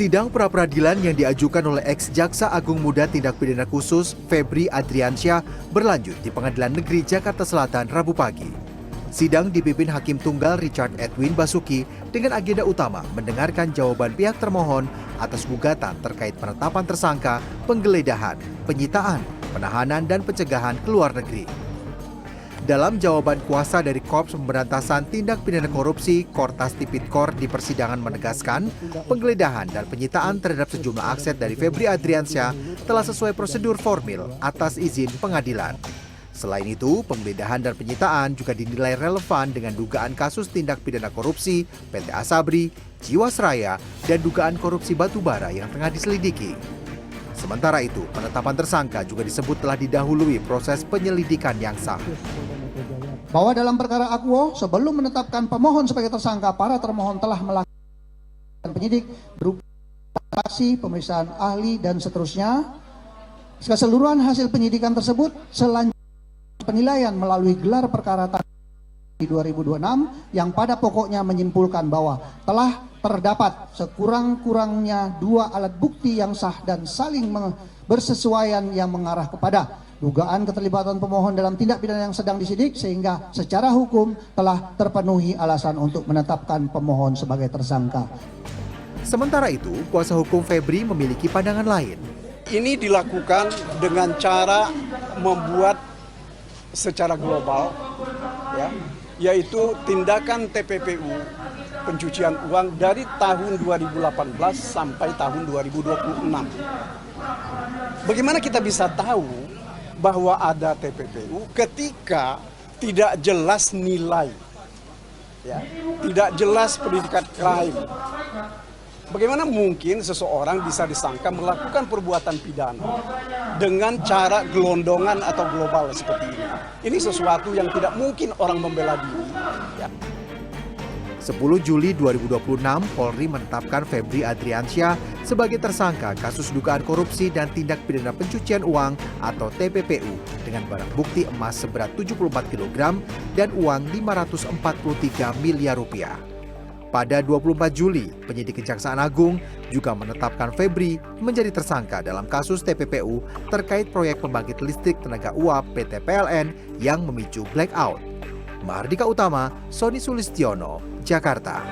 Sidang pra-peradilan yang diajukan oleh ex-Jaksa Agung Muda Tindak Pidana Khusus Febri Adriansyah berlanjut di Pengadilan Negeri Jakarta Selatan Rabu pagi. Sidang dipimpin Hakim Tunggal Richard Edwin Basuki dengan agenda utama mendengarkan jawaban pihak termohon atas gugatan terkait penetapan tersangka, penggeledahan, penyitaan, penahanan, dan pencegahan ke luar negeri. Dalam jawaban kuasa dari Korps Pemberantasan Tindak Pidana Korupsi Kortas Tipikor di persidangan menegaskan penggeledahan dan penyitaan terhadap sejumlah aset dari Febri Adriansyah telah sesuai prosedur formil atas izin pengadilan. Selain itu, penggeledahan dan penyitaan juga dinilai relevan dengan dugaan kasus tindak pidana korupsi PT Asabri, Jiwasraya, dan dugaan korupsi batubara yang tengah diselidiki. Sementara itu, penetapan tersangka juga disebut telah didahului proses penyelidikan yang sah. Bahwa dalam perkara Akuo, sebelum menetapkan pemohon sebagai tersangka, para termohon telah melakukan penyidik berupa saksi, pemeriksaan ahli, dan seterusnya. Keseluruhan hasil penyidikan tersebut selanjutnya penilaian melalui gelar perkara di 2026 yang pada pokoknya menyimpulkan bahwa telah terdapat sekurang-kurangnya 2 alat bukti yang sah dan saling bersesuaian yang mengarah kepada dugaan keterlibatan pemohon dalam tindak pidana yang sedang disidik, sehingga secara hukum telah terpenuhi alasan untuk menetapkan pemohon sebagai tersangka. Sementara itu, kuasa hukum Febri memiliki pandangan lain. Ini dilakukan dengan cara membuat secara global, yaitu tindakan TPPU pencucian uang dari tahun 2018 sampai tahun 2026. Bagaimana kita bisa tahu bahwa ada TPPU ketika tidak jelas nilai, tidak jelas predikat crime? Bagaimana mungkin seseorang bisa disangka melakukan perbuatan pidana dengan cara gelondongan atau global seperti ini? Ini sesuatu yang tidak mungkin orang membela diri. 10 Juli 2026, Polri menetapkan Febri Adriansyah sebagai tersangka kasus dugaan korupsi dan tindak pidana pencucian uang atau TPPU dengan barang bukti emas seberat 74 kg dan uang 543 miliar rupiah. Pada 24 Juli, penyidik Kejaksaan Agung juga menetapkan Febri menjadi tersangka dalam kasus TPPU terkait proyek pembangkit listrik tenaga uap PT PLN yang memicu blackout. Mahardika Utama, Sony Sulistiono, Jakarta.